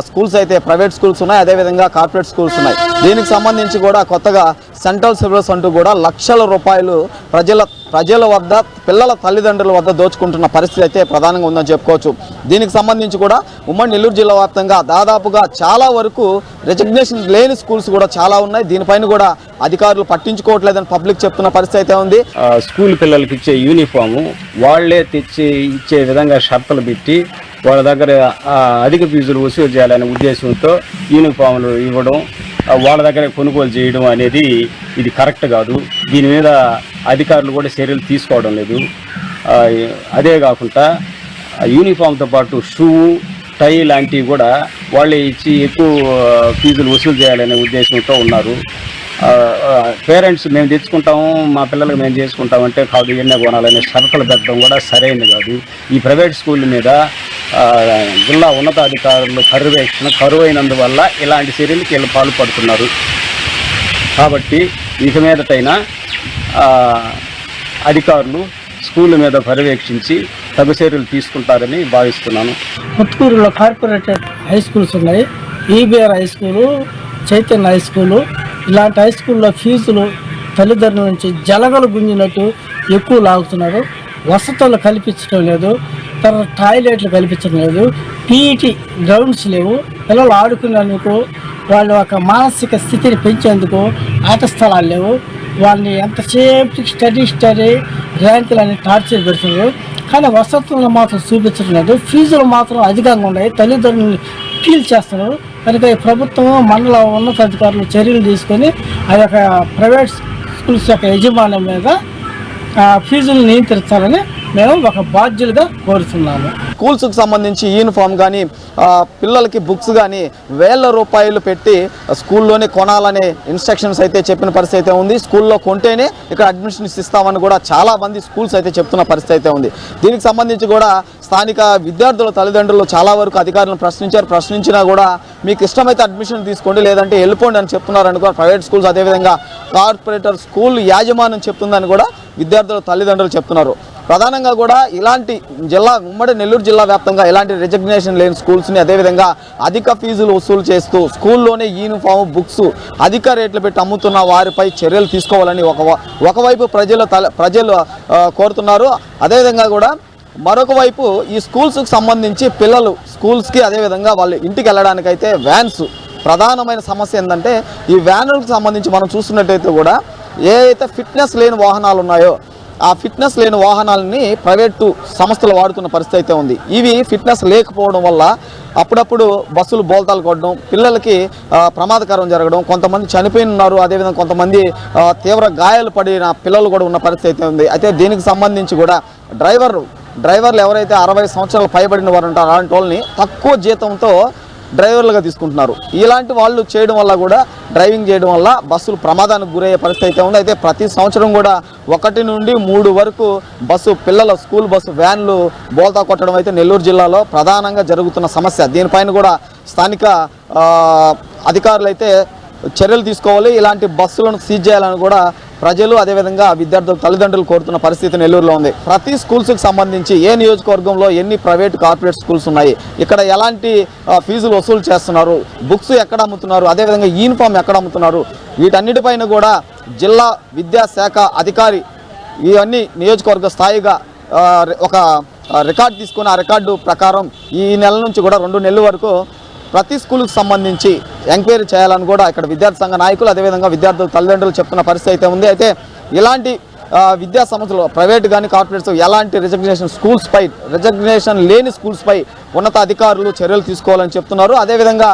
స్కూల్స్ అయితే ప్రైవేట్ స్కూల్స్ ఉన్నాయి, అదేవిధంగా కార్పొరేట్ స్కూల్స్ ఉన్నాయి. దీనికి సంబంధించి కూడా కొత్తగా సెంట్రల్ సిలబస్ అంటూ కూడా లక్షల రూపాయలు ప్రజల వద్ద పిల్లల తల్లిదండ్రుల వద్ద దోచుకుంటున్న పరిస్థితి అయితే ప్రధానంగా ఉందని చెప్పుకోవచ్చు. దీనికి సంబంధించి కూడా ఉమ్మడి నెల్లూరు జిల్లా వ్యాప్తంగా దాదాపుగా చాలా వరకు రికగ్నిషన్ లేని స్కూల్స్ కూడా చాలా ఉన్నాయి. దీనిపైన కూడా అధికారులు పట్టించుకోవట్లేదని పబ్లిక్ చెప్తున్న పరిస్థితి అయితే ఉంది. స్కూల్ పిల్లలకి ఇచ్చే యూనిఫాము వాళ్ళే తెచ్చి ఇచ్చే విధంగా షరతులు పెట్టి వాళ్ళ దగ్గర అధిక ఫీజులు వసూలు చేయాలనే ఉద్దేశంతో యూనిఫామ్లు ఇవ్వడం, వాళ్ళ దగ్గర కొనుగోలు చేయడం అనేది ఇది కరెక్ట్ కాదు. దీని మీద అధికారులు కూడా చర్యలు తీసుకోవడం లేదు. అదే కాకుండా యూనిఫామ్తో పాటు షూ, టై లాంటివి కూడా వాళ్ళే ఇచ్చి ఎక్కువ ఫీజులు వసూలు చేయాలనే ఉద్దేశంతో ఉన్నారు. పేరెంట్స్ మేము తెచ్చుకుంటాము, మా పిల్లలకు మేము చేసుకుంటామంటే కాదు, ఎన్నే కొనాలనే షరతులు పెట్టడం కూడా సరైనది కాదు. ఈ ప్రైవేట్ స్కూళ్ళ మీద జిల్లా ఉన్నతాధికారులు పర్యవేక్షణ కరువైనందువల్ల ఇలాంటి చర్యలకు వీళ్ళు పాల్పడుతున్నారు. కాబట్టి ఇక మీదటైనా అధికారులు స్కూళ్ళ మీద పర్యవేక్షించి తగు చర్యలు తీసుకుంటారని భావిస్తున్నాను. పుత్తూరులో కార్పొరేటెడ్ హై స్కూల్స్ ఉన్నాయి. EBR high school, Chaitanya high school. ఇలాంటి హై స్కూల్లో ఫీజులు తల్లిదండ్రుల నుంచి జలగలు గుంజినట్టు ఎక్కువ లాగుతున్నారు. వసతులు కల్పించడం లేదు, తర్వాత టాయిలెట్లు కల్పించడం లేదు, పీఈటీ గ్రౌండ్స్ లేవు. పిల్లలు ఆడుకునేందుకు వాళ్ళ యొక్క మానసిక స్థితిని పెంచేందుకు ఆట స్థలాలు లేవు. వాళ్ళని ఎంతసేపు స్టడీ ర్యాంకులని టార్చర్ పెడుతున్నారు, కానీ వసతులను మాత్రం చూపించడం లేదు. ఫీజులు మాత్రం అధికంగా ఉన్నాయి, తల్లిదండ్రులు ఫీల్ చేస్తున్నారు. కనుక ఈ ప్రభుత్వం మండల ఉన్నతాధికారులు చర్యలు తీసుకొని ఆ యొక్క ప్రైవేట్ స్కూల్స్ యొక్క యజమాని మీద ఫీజులు నియంత్రించాలని మేము ఒక బాధ్యులుగా కోరుతున్నాము. స్కూల్స్కి సంబంధించి యూనిఫామ్ కానీ పిల్లలకి బుక్స్ కానీ వేల రూపాయలు పెట్టి స్కూల్లోనే కొనాలనే ఇన్స్ట్రక్షన్స్ అయితే చెప్పిన పరిస్థితి అయితే ఉంది. స్కూల్లో కొంటేనే ఇక్కడ అడ్మిషన్స్ ఇస్తామని కూడా చాలా మంది స్కూల్స్ అయితే చెప్తున్న పరిస్థితి అయితే ఉంది. దీనికి సంబంధించి కూడా స్థానిక విద్యార్థుల తల్లిదండ్రులు చాలా వరకు అధికారులను ప్రశ్నించినా కూడా మీకు ఇష్టమైతే అడ్మిషన్ తీసుకోండి, లేదంటే వెళ్ళిపోండి అని చెప్తున్నారని కూడా ప్రైవేట్ స్కూల్స్ అదేవిధంగా కార్పొరేటర్ స్కూల్ యాజమాన్యం చెప్తుందని కూడా విద్యార్థుల తల్లిదండ్రులు చెప్తున్నారు. ప్రధానంగా కూడా ఇలాంటి ఉమ్మడి నెల్లూరు జిల్లా వ్యాప్తంగా ఇలాంటి రికగ్నిషన్ లేని స్కూల్స్ని అదేవిధంగా అధిక ఫీజులు వసూలు చేస్తూ స్కూల్లోనే యూనిఫామ్, బుక్స్ అధిక రేట్లు పెట్టి అమ్ముతున్న వారిపై చర్యలు తీసుకోవాలని ఒకవైపు ప్రజలు కోరుతున్నారు. అదేవిధంగా కూడా మరొక వైపు ఈ స్కూల్స్కి సంబంధించి పిల్లలు స్కూల్స్కి అదేవిధంగా వాళ్ళు ఇంటికి వెళ్ళడానికైతే వ్యాన్స్ ప్రధానమైన సమస్య ఏంటంటే ఈ వ్యానులకు సంబంధించి మనం చూస్తున్నట్టయితే కూడా ఏ అయితే ఫిట్నెస్ లేని వాహనాలు ఉన్నాయో ఆ ఫిట్నెస్ లేని వాహనాలని ప్రైవేటు సంస్థలు వాడుతున్న పరిస్థితి అయితే ఉంది. ఇవి ఫిట్నెస్ లేకపోవడం వల్ల అప్పుడప్పుడు బస్సులు బోల్తాలు కొట్టడం, పిల్లలకి ప్రమాదకరం జరగడం, కొంతమంది చనిపోయిన ఉన్నారు, అదేవిధంగా కొంతమంది తీవ్ర గాయాలు పడిన పిల్లలు కూడా ఉన్న పరిస్థితి అయితే ఉంది. అయితే దీనికి సంబంధించి కూడా డ్రైవర్లు ఎవరైతే 60 సంవత్సరాలు పైబడిన వారు ఉంటారో అలాంటి వాళ్ళని తక్కువ జీతంతో డ్రైవర్లుగా తీసుకుంటున్నారు. ఇలాంటి వాళ్ళు చేయడం వల్ల కూడా డ్రైవింగ్ చేయడం వల్ల బస్సులు ప్రమాదానికి గురయ్యే పరిస్థితి అయితే ఉంది. అయితే ప్రతి సంవత్సరం కూడా 1 నుండి 3 వరకు పిల్లల స్కూల్ బస్సు వ్యాన్లు బోల్తా కొట్టడం అయితే నెల్లూరు జిల్లాలో ప్రధానంగా జరుగుతున్న సమస్య. దీనిపైన కూడా స్థానిక అధికారులు అయితే చర్యలు తీసుకోవాలి, ఇలాంటి బస్సులను సీజ్ చేయాలని కూడా ప్రజలు అదేవిధంగా విద్యార్థుల తల్లిదండ్రులు కోరుతున్న పరిస్థితి నెల్లూరులో ఉంది. ప్రతి స్కూల్స్కి సంబంధించి ఏ నియోజకవర్గంలో ఎన్ని ప్రైవేట్ కార్పొరేట్ స్కూల్స్ ఉన్నాయి, ఇక్కడ ఎలాంటి ఫీజులు వసూలు చేస్తున్నారు, బుక్స్ ఎక్కడ అమ్ముతున్నారు, అదేవిధంగా యూనిఫామ్ ఎక్కడ అమ్ముతున్నారు, వీటన్నిటిపైన కూడా జిల్లా విద్యాశాఖ అధికారి ఇవన్నీ నియోజకవర్గ స్థాయిగా ఒక రికార్డు తీసుకుని ఆ రికార్డు ప్రకారం ఈ నెల నుంచి కూడా 2 నెలల వరకు ప్రతి స్కూల్కి సంబంధించి ఎంక్వైరీ చేయాలని కూడా ఇక్కడ విద్యార్థి సంఘ నాయకులు అదేవిధంగా విద్యార్థుల తల్లిదండ్రులు చెప్తున్న పరిస్థితి అయితే ఉంది. అయితే ఇలాంటి విద్యా సంస్థలు ప్రైవేట్ కానీ కార్పొరేట్స్ ఎలాంటి రికగ్నిషన్ లేని స్కూల్స్పై ఉన్నత అధికారులు చర్యలు తీసుకోవాలని చెప్తున్నారు. అదేవిధంగా